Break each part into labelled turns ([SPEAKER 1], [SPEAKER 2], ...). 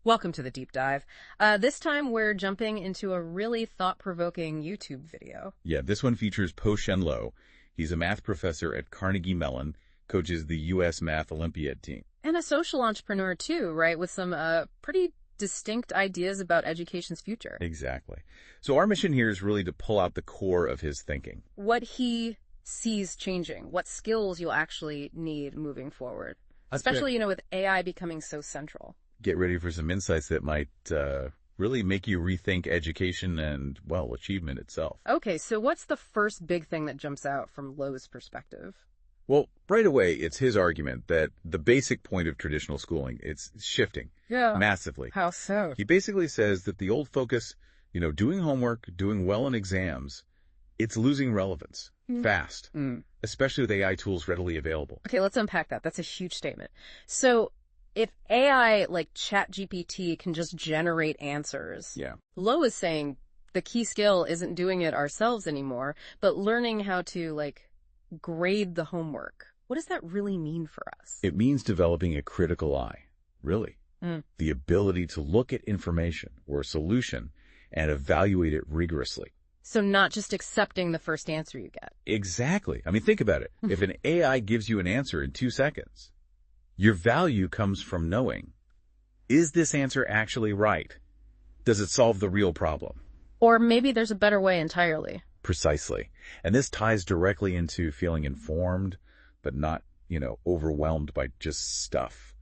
[SPEAKER 1] Welcome to the deep dive. This time we're jumping into a really thought-provoking YouTube video.
[SPEAKER 2] Yeah, this one features Poe Shen Low. He's a math professor at Carnegie Mellon, coaches the U.S. Math Olympiad team.
[SPEAKER 1] And a social entrepreneur too, right? With some pretty distinct ideas about education's future.
[SPEAKER 2] Exactly. So our mission here is really to pull out the core of his thinking.
[SPEAKER 1] What he sees changing, what skills you'll actually need moving forward. Especially, with AI becoming so central.
[SPEAKER 2] Get ready for some insights that might really make you rethink education and, well, achievement itself.
[SPEAKER 1] Okay, so what's the first big thing that jumps out from Low's perspective?
[SPEAKER 2] Well, right away, it's his argument that the basic point of traditional schooling, it's shifting massively.
[SPEAKER 1] How so?
[SPEAKER 2] He basically says that the old focus, doing homework, doing well in exams, it's losing relevance fast, especially with AI tools readily available.
[SPEAKER 1] Okay, let's unpack that. That's a huge statement. So if AI like ChatGPT can just generate answers, Low is saying the key skill isn't doing it ourselves anymore, but learning how to grade the homework. What does that really mean for us?
[SPEAKER 2] It means developing a critical eye, really. The ability to look at information or a solution and evaluate it rigorously.
[SPEAKER 1] So not just accepting the first answer you get.
[SPEAKER 2] Exactly. I mean, think about it. If an AI gives you an answer in 2 seconds, your value comes from knowing, is this answer actually right? Does it solve the real problem?
[SPEAKER 1] Or maybe there's a better way entirely.
[SPEAKER 2] Precisely. And this ties directly into feeling informed, but not, overwhelmed by just stuff.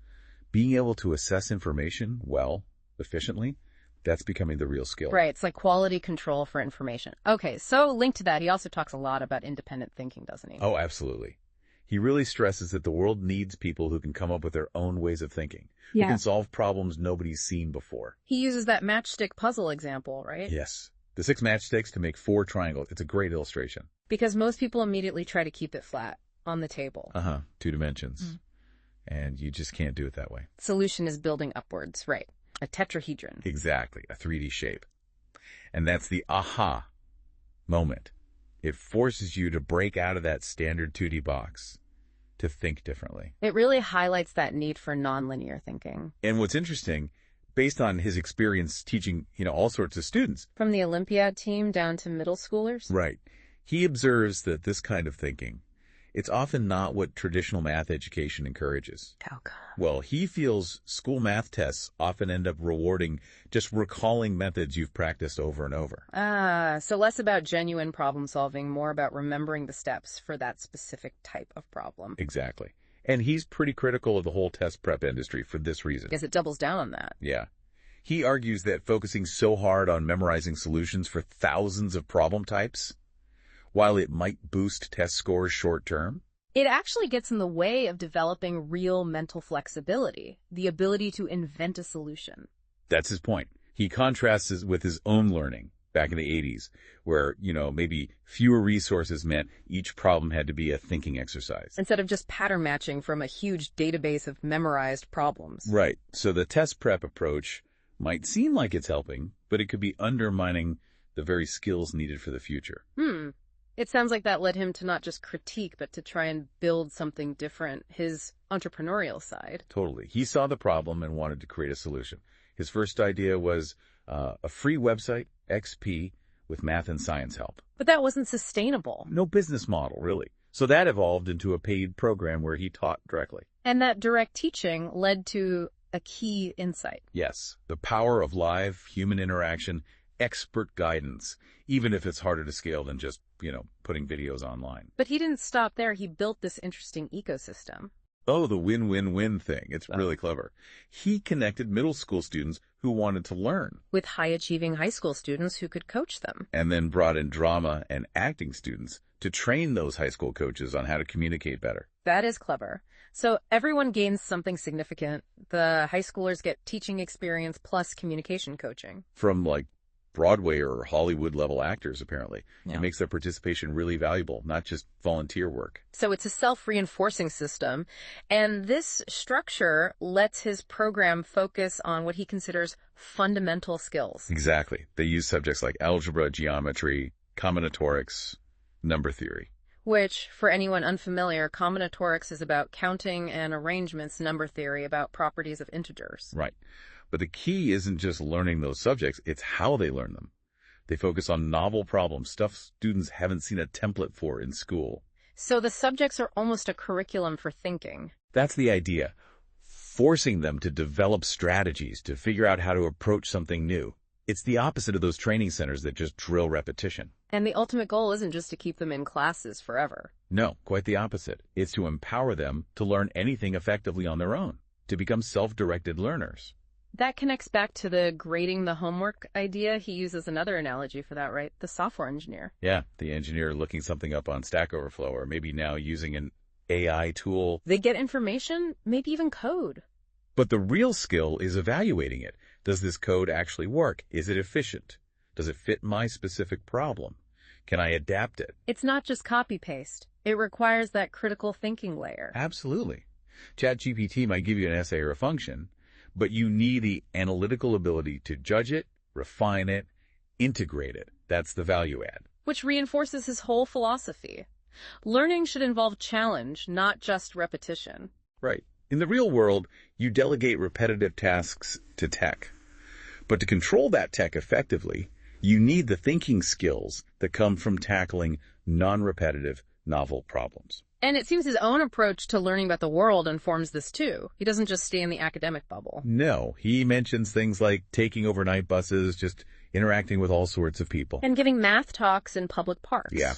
[SPEAKER 2] Being able to assess information well, efficiently, that's becoming the real skill.
[SPEAKER 1] Right. It's like quality control for information. Okay, so linked to that, he also talks a lot about independent thinking, doesn't he?
[SPEAKER 2] Oh, absolutely. He really stresses that the world needs people who can come up with their own ways of thinking, who can solve problems nobody's seen before.
[SPEAKER 1] He uses that matchstick puzzle example, right?
[SPEAKER 2] Yes. The 6 matchsticks to make 4 triangles. It's a great illustration.
[SPEAKER 1] Because most people immediately try to keep it flat on the table.
[SPEAKER 2] 2 dimensions. And you just can't do it that way.
[SPEAKER 1] Solution is building upwards, right? A tetrahedron.
[SPEAKER 2] Exactly, a 3D shape. And that's the aha moment. It forces you to break out of that standard 2D box, to think differently.
[SPEAKER 1] It really highlights that need for nonlinear thinking.
[SPEAKER 2] And what's interesting, based on his experience teaching, all sorts of students.
[SPEAKER 1] From the Olympiad team down to middle schoolers?
[SPEAKER 2] Right. He observes that this kind of thinking, it's often not what traditional math education encourages.
[SPEAKER 1] How come?
[SPEAKER 2] Well, he feels school math tests often end up rewarding just recalling methods you've practiced over and over.
[SPEAKER 1] So less about genuine problem solving, more about remembering the steps for that specific type of problem.
[SPEAKER 2] Exactly. And he's pretty critical of the whole test prep industry for this reason.
[SPEAKER 1] Because it doubles down on that.
[SPEAKER 2] Yeah. He argues that focusing so hard on memorizing solutions for thousands of problem types, while it might boost test scores short term,
[SPEAKER 1] it actually gets in the way of developing real mental flexibility, the ability to invent a solution.
[SPEAKER 2] That's his point. He contrasts it with his own learning back in the 80s, where, maybe fewer resources meant each problem had to be a thinking exercise.
[SPEAKER 1] Instead of just pattern matching from a huge database of memorized problems.
[SPEAKER 2] Right. So the test prep approach might seem like it's helping, but it could be undermining the very skills needed for the future.
[SPEAKER 1] It sounds like that led him to not just critique, but to try and build something different, his entrepreneurial side.
[SPEAKER 2] Totally. He saw the problem and wanted to create a solution. His first idea was a free website, XP, with math and science help.
[SPEAKER 1] But that wasn't sustainable.
[SPEAKER 2] No business model, really. So that evolved into a paid program where he taught directly.
[SPEAKER 1] And that direct teaching led to a key insight.
[SPEAKER 2] Yes, the power of live human interaction, expert guidance, even if it's harder to scale than just, putting videos online.
[SPEAKER 1] But he didn't stop there. He built this interesting ecosystem.
[SPEAKER 2] Oh, the win-win-win thing. It's really clever. He connected middle school students who wanted to learn
[SPEAKER 1] with high-achieving high school students who could coach them.
[SPEAKER 2] And then brought in drama and acting students to train those high school coaches on how to communicate better.
[SPEAKER 1] That is clever. So everyone gains something significant. The high schoolers get teaching experience plus communication coaching.
[SPEAKER 2] From Broadway or Hollywood level actors, apparently. It makes their participation really valuable, not just volunteer work.
[SPEAKER 1] So it's a self-reinforcing system. And this structure lets his program focus on what he considers fundamental skills.
[SPEAKER 2] Exactly. They use subjects like algebra, geometry, combinatorics, number theory.
[SPEAKER 1] Which, for anyone unfamiliar, combinatorics is about counting and arrangements, number theory about properties of integers.
[SPEAKER 2] Right. But the key isn't just learning those subjects, it's how they learn them. They focus on novel problems, stuff students haven't seen a template for in school.
[SPEAKER 1] So the subjects are almost a curriculum for thinking.
[SPEAKER 2] That's the idea. Forcing them to develop strategies to figure out how to approach something new. It's the opposite of those training centers that just drill repetition.
[SPEAKER 1] And the ultimate goal isn't just to keep them in classes forever.
[SPEAKER 2] No, quite the opposite. It's to empower them to learn anything effectively on their own, to become self-directed learners.
[SPEAKER 1] That connects back to the grading the homework idea. He uses another analogy for that, right? The software engineer.
[SPEAKER 2] Yeah, the engineer looking something up on Stack Overflow, or maybe now using an AI tool.
[SPEAKER 1] They get information, maybe even code.
[SPEAKER 2] But the real skill is evaluating it. Does this code actually work? Is it efficient? Does it fit my specific problem? Can I adapt it?
[SPEAKER 1] It's not just copy-paste. It requires that critical thinking layer.
[SPEAKER 2] Absolutely. ChatGPT might give you an essay or a function, but you need the analytical ability to judge it, refine it, integrate it. That's the value add.
[SPEAKER 1] Which reinforces his whole philosophy. Learning should involve challenge, not just repetition.
[SPEAKER 2] Right. In the real world, you delegate repetitive tasks to tech. But to control that tech effectively, you need the thinking skills that come from tackling non-repetitive, novel problems.
[SPEAKER 1] And it seems his own approach to learning about the world informs this too. He doesn't just stay in the academic bubble.
[SPEAKER 2] No, he mentions things like taking overnight buses, just interacting with all sorts of people.
[SPEAKER 1] And giving math talks in public parks.
[SPEAKER 2] Yeah.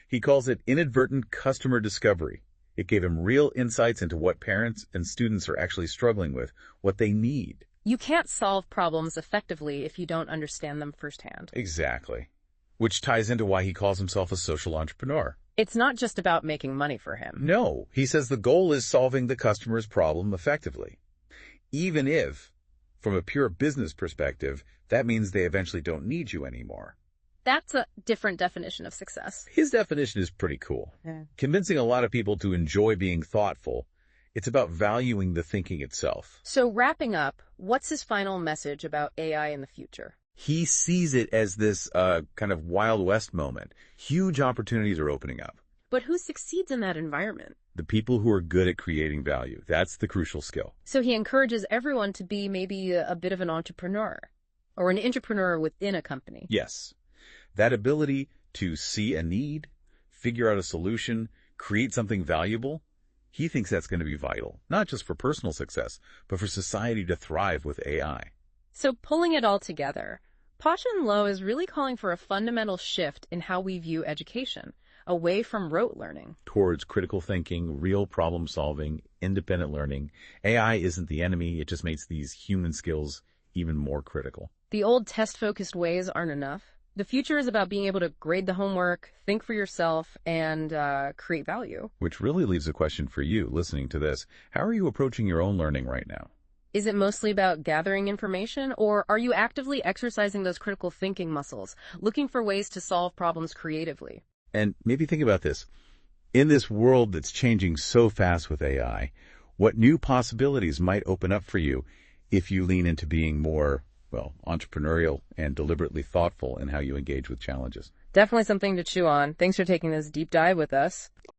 [SPEAKER 2] He calls it inadvertent customer discovery. It gave him real insights into what parents and students are actually struggling with, what they need.
[SPEAKER 1] You can't solve problems effectively if you don't understand them firsthand.
[SPEAKER 2] Exactly. Which ties into why he calls himself a social entrepreneur.
[SPEAKER 1] It's not just about making money for him.
[SPEAKER 2] No, he says the goal is solving the customer's problem effectively. Even if, from a pure business perspective, that means they eventually don't need you anymore.
[SPEAKER 1] That's a different definition of success.
[SPEAKER 2] His definition is pretty cool. Yeah. Convincing a lot of people to enjoy being thoughtful, it's about valuing the thinking itself.
[SPEAKER 1] So wrapping up, what's his final message about AI in the future?
[SPEAKER 2] He sees it as this kind of Wild West moment. Huge opportunities are opening up.
[SPEAKER 1] But who succeeds in that environment?
[SPEAKER 2] The people who are good at creating value. That's the crucial skill.
[SPEAKER 1] So he encourages everyone to be maybe a bit of an entrepreneur, or an entrepreneur within a company.
[SPEAKER 2] Yes. That ability to see a need, figure out a solution, create something valuable, he thinks that's going to be vital, not just for personal success, but for society to thrive with AI.
[SPEAKER 1] So pulling it all together, Poe Shen Low is really calling for a fundamental shift in how we view education, away from rote learning.
[SPEAKER 2] Towards critical thinking, real problem solving, independent learning. AI isn't the enemy, it just makes these human skills even more critical.
[SPEAKER 1] The old test-focused ways aren't enough. The future is about being able to grade the homework, think for yourself, and create value.
[SPEAKER 2] Which really leaves a question for you listening to this. How are you approaching your own learning right now?
[SPEAKER 1] Is it mostly about gathering information, or are you actively exercising those critical thinking muscles, looking for ways to solve problems creatively?
[SPEAKER 2] And maybe think about this. In this world that's changing so fast with AI, what new possibilities might open up for you if you lean into being more, entrepreneurial and deliberately thoughtful in how you engage with challenges?
[SPEAKER 1] Definitely something to chew on. Thanks for taking this deep dive with us.